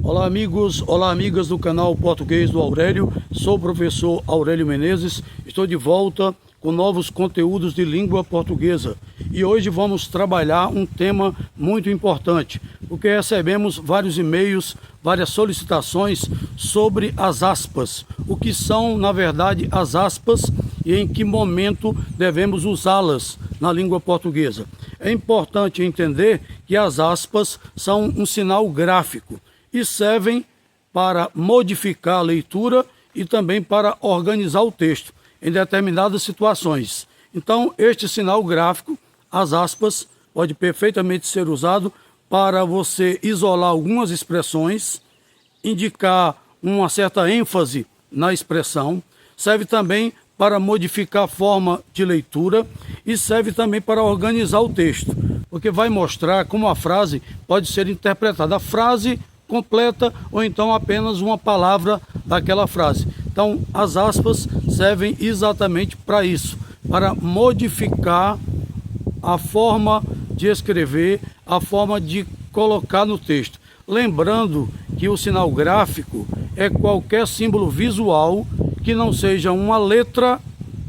Olá amigos, olá amigas do canal Português do Aurélio, sou o professor Aurélio Menezes, estou de volta com novos conteúdos de língua portuguesa e hoje vamos trabalhar um tema muito importante, porque recebemos vários e-mails, várias solicitações sobre as aspas, o que são na verdade as aspas e em que momento devemos usá-las na língua portuguesa. É importante entender que as aspas são um sinal gráfico e servem para modificar a leitura e também para organizar o texto em determinadas situações. Então, este sinal gráfico, as aspas, pode perfeitamente ser usado para você isolar algumas expressões, indicar uma certa ênfase na expressão, serve também para modificar a forma de leitura e serve também para organizar o texto, porque vai mostrar como a frase pode ser interpretada. A frase completa ou então apenas uma palavra daquela frase. Então, as aspas servem exatamente para isso, para modificar a forma de escrever, a forma de colocar no texto. Lembrando que o sinal gráfico é qualquer símbolo visual que não seja uma letra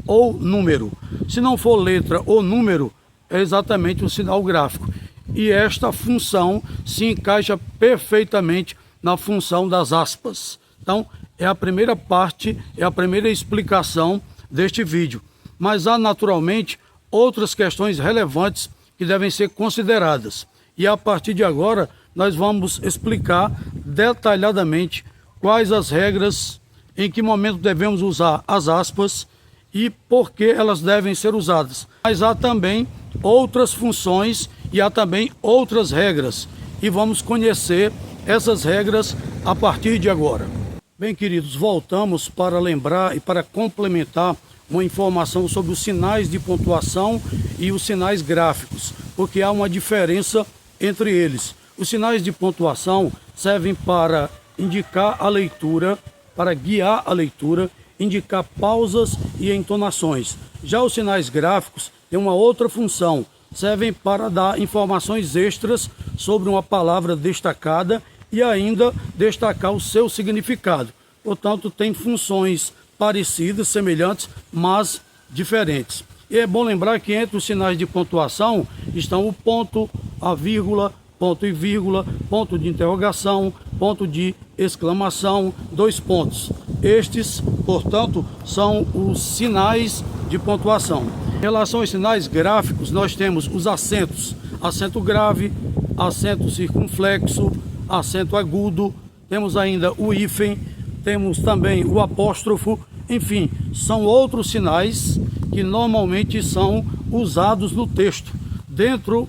ou número. Se não for letra ou número, é exatamente um sinal gráfico. E esta função se encaixa perfeitamente na função das aspas. Então, é a primeira parte, é a primeira explicação deste vídeo. Mas há naturalmente outras questões relevantes que devem ser consideradas. E a partir de agora, nós vamos explicar detalhadamente quais as regras, em que momento devemos usar as aspas e por que elas devem ser usadas. Mas há também outras funções e há também outras regras, e vamos conhecer essas regras a partir de agora. Bem, queridos, voltamos para lembrar e para complementar uma informação sobre os sinais de pontuação e os sinais gráficos, porque há uma diferença entre eles. Os sinais de pontuação servem para indicar a leitura, para guiar a leitura, indicar pausas e entonações. Já os sinais gráficos têm uma outra função, servem para dar informações extras sobre uma palavra destacada e ainda destacar o seu significado. Portanto, tem funções parecidas, semelhantes, mas diferentes. E é bom lembrar que entre os sinais de pontuação estão o ponto, a vírgula, ponto e vírgula, ponto de interrogação, ponto de exclamação, dois pontos. Estes, portanto, são os sinais de pontuação. Em relação aos sinais gráficos, nós temos os acentos, acento grave, acento circunflexo, acento agudo, temos ainda o hífen, temos também o apóstrofo, enfim, são outros sinais que normalmente são usados no texto, dentro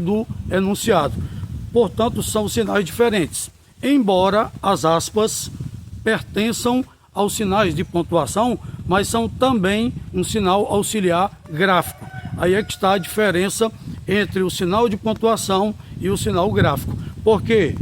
do enunciado. Portanto, são sinais diferentes, embora as aspas pertençam aos sinais de pontuação, mas são também um sinal auxiliar gráfico. Aí é que está a diferença entre o sinal de pontuação e o sinal gráfico. Por quê?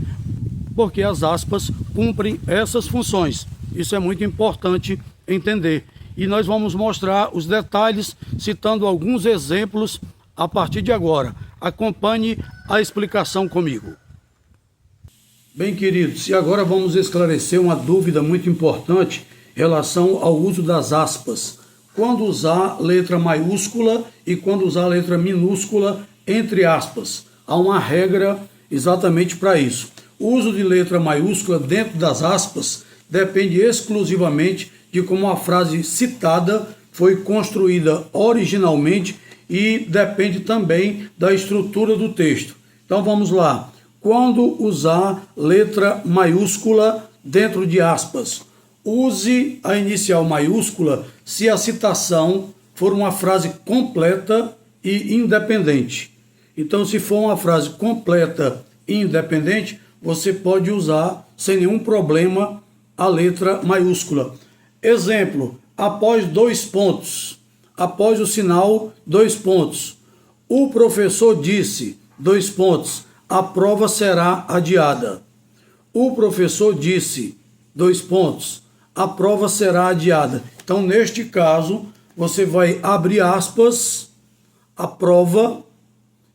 Porque as aspas cumprem essas funções. Isso é muito importante entender. E nós vamos mostrar os detalhes citando alguns exemplos a partir de agora. Acompanhe a explicação comigo. Bem, queridos, e agora vamos esclarecer uma dúvida muito importante em relação ao uso das aspas. Quando usar letra maiúscula e quando usar letra minúscula entre aspas. Há uma regra exatamente para isso. O uso de letra maiúscula dentro das aspas depende exclusivamente de como a frase citada foi construída originalmente e depende também da estrutura do texto. Então vamos lá. Quando usar letra maiúscula dentro de aspas? Use a inicial maiúscula se a citação for uma frase completa e independente. Então, se for uma frase completa e independente, você pode usar sem nenhum problema a letra maiúscula. Exemplo, após dois pontos, após o sinal dois pontos. O professor disse, dois pontos, a prova será adiada. O professor disse, dois pontos, a prova será adiada. Então, neste caso, você vai abrir aspas, a prova,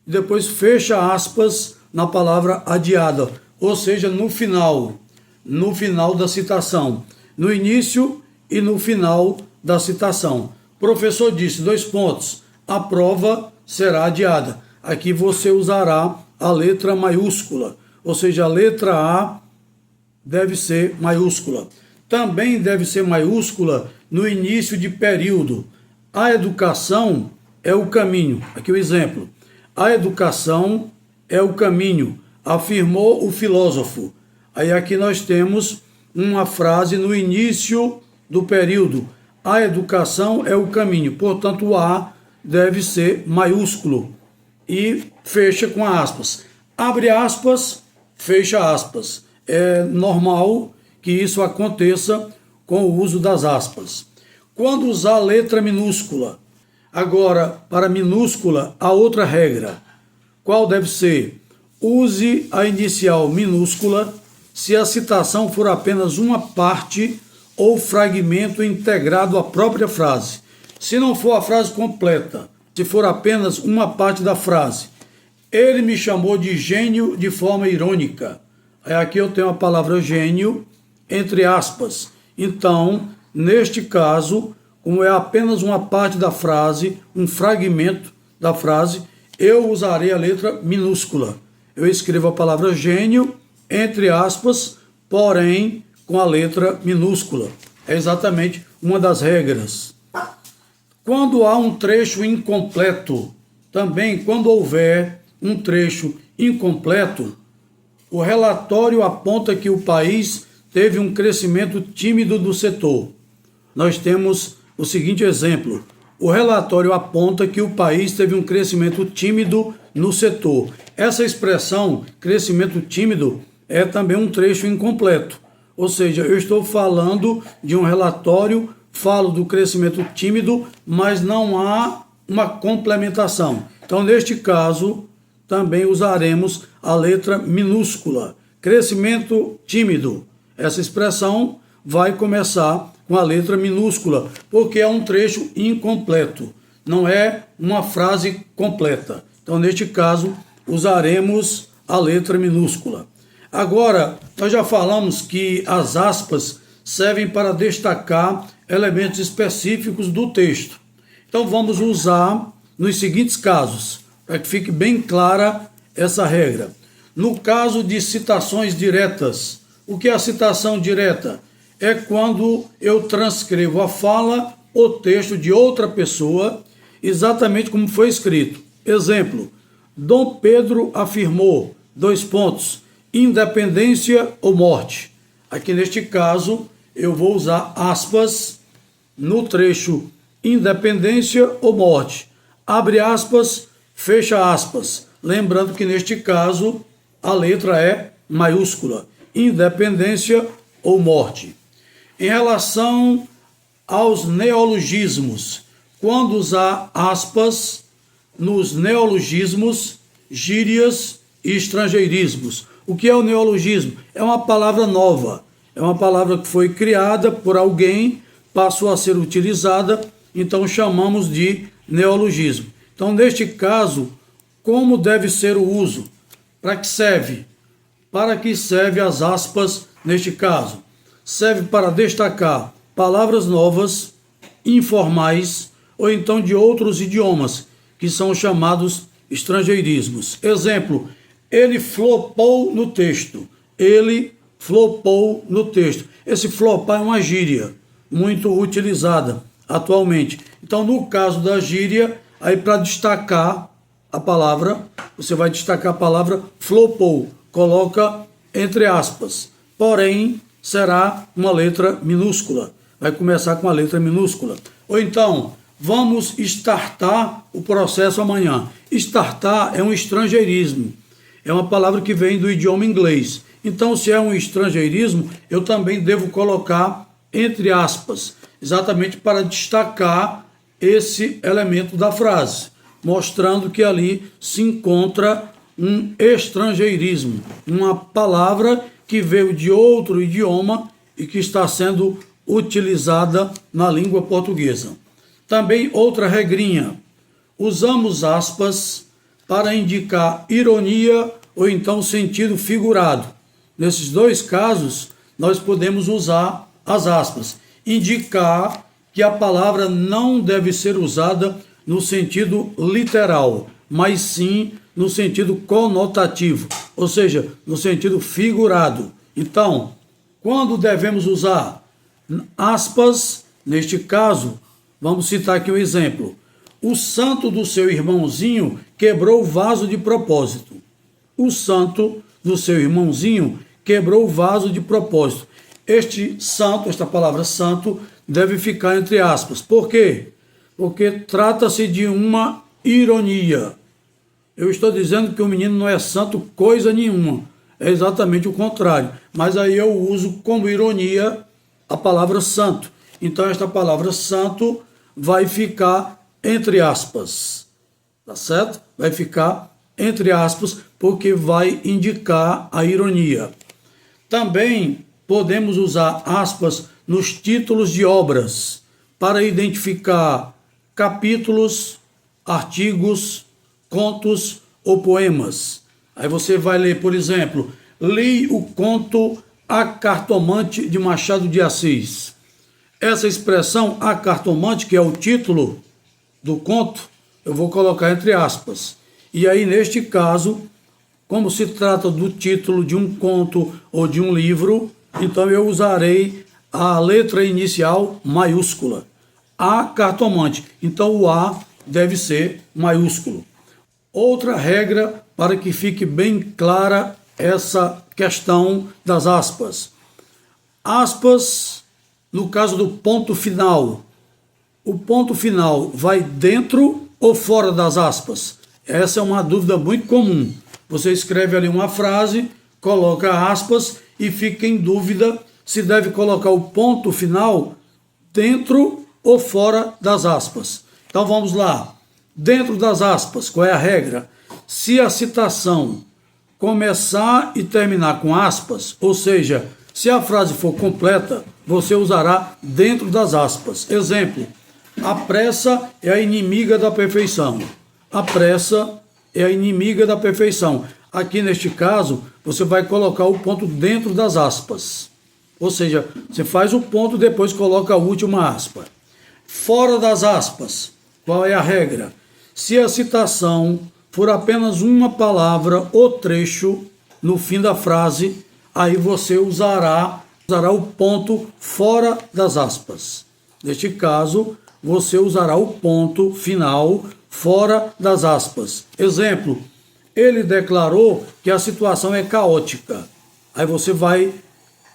e depois fecha aspas na palavra adiada. ou seja, no final da citação, no início e no final da citação. O professor disse, dois pontos, a prova será adiada. Aqui você usará a letra maiúscula, ou seja, a letra A deve ser maiúscula. Também deve ser maiúscula no início de período. A educação é o caminho. Aqui o exemplo. A educação é o caminho, afirmou o filósofo. Aí aqui nós temos uma frase no início do período. A educação é o caminho. Portanto, o A deve ser maiúsculo. E fecha com aspas. Abre aspas, fecha aspas. É normal que isso aconteça com o uso das aspas. Quando usar a letra minúscula? Agora, para minúscula, há outra regra. Qual deve ser? Use a inicial minúscula se a citação for apenas uma parte ou fragmento integrado à própria frase. Se não for a frase completa, se for apenas uma parte da frase. Ele me chamou de gênio de forma irônica. Aqui eu tenho a palavra gênio entre aspas. Então, neste caso, como é apenas uma parte da frase, um fragmento da frase, eu usarei a letra minúscula. Eu escrevo a palavra gênio entre aspas, porém com a letra minúscula. É exatamente uma das regras. Quando há um trecho incompleto, também quando houver um trecho incompleto, o relatório aponta que o país teve um crescimento tímido do setor. Nós temos o seguinte exemplo. O relatório aponta que o país teve um crescimento tímido no setor. Essa expressão, crescimento tímido, é também um trecho incompleto. Ou seja, eu estou falando de um relatório, falo do crescimento tímido, mas não há uma complementação. Então, neste caso, também usaremos a letra minúscula. Crescimento tímido. Essa expressão vai começar com a letra minúscula, porque é um trecho incompleto, não é uma frase completa. Então, neste caso, usaremos a letra minúscula. Agora, nós já falamos que as aspas servem para destacar elementos específicos do texto. Então, vamos usar nos seguintes casos, para que fique bem clara essa regra. No caso de citações diretas, o que é a citação direta? É quando eu transcrevo a fala ou texto de outra pessoa, exatamente como foi escrito. Exemplo, Dom Pedro afirmou, independência ou morte. Aqui neste caso, eu vou usar aspas no trecho independência ou morte. Abre aspas, fecha aspas. Lembrando que neste caso, a letra é maiúscula. Independência ou morte. Em relação aos neologismos, quando usar aspas nos neologismos, gírias e estrangeirismos. O que é o neologismo? É uma palavra nova, é uma palavra que foi criada por alguém, passou a ser utilizada, então chamamos de neologismo. Então, neste caso, como deve ser o uso? Para que serve? Para que serve as aspas neste caso? Serve para destacar palavras novas, informais, ou então de outros idiomas, que são chamados estrangeirismos. Exemplo, ele flopou no texto. Ele flopou no texto. Esse flopar é uma gíria muito utilizada atualmente. Então, no caso da gíria, aí para destacar a palavra, você vai destacar a palavra flopou. Coloca entre aspas. Porém, será uma letra minúscula. Vai começar com a letra minúscula. Ou então, vamos startar o processo amanhã. Startar é um estrangeirismo. É uma palavra que vem do idioma inglês. Então, se é um estrangeirismo, eu também devo colocar entre aspas, exatamente para destacar esse elemento da frase, mostrando que ali se encontra um estrangeirismo, uma palavra que veio de outro idioma e que está sendo utilizada na língua portuguesa. Também outra regrinha, usamos aspas para indicar ironia ou então sentido figurado. Nesses dois casos, nós podemos usar as aspas. Indicar que a palavra não deve ser usada no sentido literal, mas sim no sentido conotativo, ou seja, no sentido figurado. Então, quando devemos usar aspas, neste caso, vamos citar aqui um exemplo. O santo do seu irmãozinho quebrou o vaso de propósito. O santo do seu irmãozinho quebrou o vaso de propósito. Este santo, esta palavra santo, deve ficar entre aspas. Por quê? Porque trata-se de uma ironia. Eu estou dizendo que o menino não é santo coisa nenhuma. É exatamente o contrário. Mas aí eu uso como ironia a palavra santo. Então esta palavra santo vai ficar entre aspas. Tá certo? Vai ficar entre aspas porque vai indicar a ironia. Também podemos usar aspas nos títulos de obras para identificar capítulos, artigos, contos ou poemas. Aí você vai ler, por exemplo, li o conto A Cartomante de Machado de Assis. Essa expressão A Cartomante, que é o título do conto, eu vou colocar entre aspas. E aí, neste caso, como se trata do título de um conto ou de um livro, então eu usarei a letra inicial maiúscula. A Cartomante. Então o A deve ser maiúsculo. Outra regra para que fique bem clara essa questão das aspas. Aspas, no caso do ponto final. O ponto final vai dentro ou fora das aspas? Essa é uma dúvida muito comum. Você escreve ali uma frase, coloca aspas e fica em dúvida se deve colocar o ponto final dentro ou fora das aspas. Então vamos lá. Dentro das aspas, qual é a regra? Se a citação começar e terminar com aspas, ou seja, se a frase for completa, você usará dentro das aspas. Exemplo, a pressa é a inimiga da perfeição. A pressa é a inimiga da perfeição. Aqui neste caso, você vai colocar o ponto dentro das aspas. Ou seja, você faz o ponto, depois coloca a última aspa. Fora das aspas, qual é a regra? Se a citação for apenas uma palavra ou trecho no fim da frase, aí você usará o ponto fora das aspas. Neste caso, você usará o ponto final fora das aspas. Exemplo, ele declarou que a situação é caótica. Aí você vai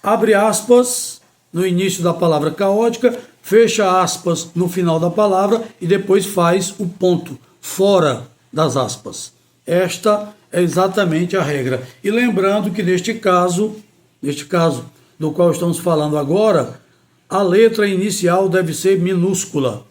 abre aspas no início da palavra caótica, fecha aspas no final da palavra e depois faz o ponto fora das aspas. Esta é exatamente a regra. E lembrando que neste caso do qual estamos falando agora, a letra inicial deve ser minúscula.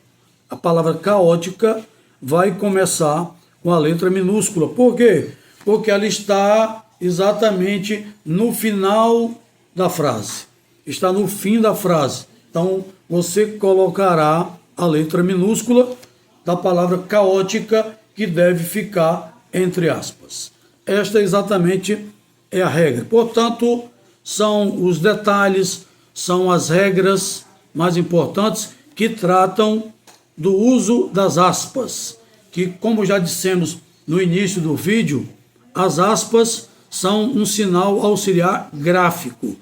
A palavra caótica vai começar com a letra minúscula. Por quê? Porque ela está exatamente no final da frase. Está no fim da frase. Então, você colocará a letra minúscula da palavra caótica, que deve ficar entre aspas. Esta exatamente é a regra. Portanto, são os detalhes, são as regras mais importantes que tratam do uso das aspas, que, como já dissemos no início do vídeo, as aspas são um sinal auxiliar gráfico,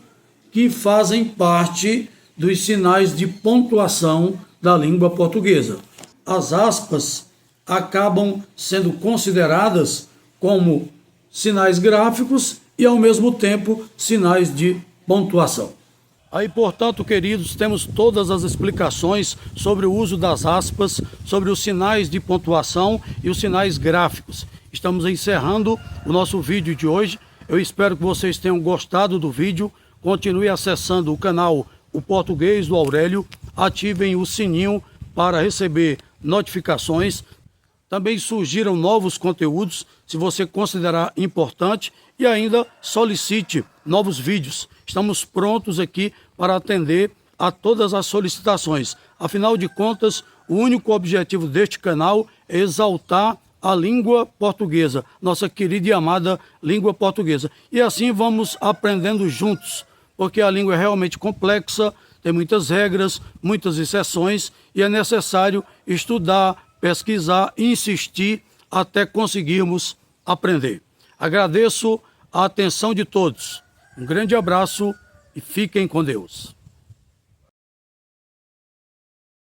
que fazem parte dos sinais de pontuação da língua portuguesa. As aspas acabam sendo consideradas como sinais gráficos e, ao mesmo tempo, sinais de pontuação. Aí, portanto, queridos, temos todas as explicações sobre o uso das aspas, sobre os sinais de pontuação e os sinais gráficos. Estamos encerrando o nosso vídeo de hoje. Eu espero que vocês tenham gostado do vídeo. Continue acessando o canal O Português do Aurélio. Ativem o sininho para receber notificações. Também surgiram novos conteúdos, se você considerar importante, e ainda solicite novos vídeos. Estamos prontos aqui para atender a todas as solicitações. Afinal de contas, o único objetivo deste canal é exaltar a língua portuguesa, nossa querida e amada língua portuguesa. E assim vamos aprendendo juntos, porque a língua é realmente complexa, tem muitas regras, muitas exceções, e é necessário estudar, pesquisar e insistir até conseguirmos aprender. Agradeço a atenção de todos. Um grande abraço e fiquem com Deus.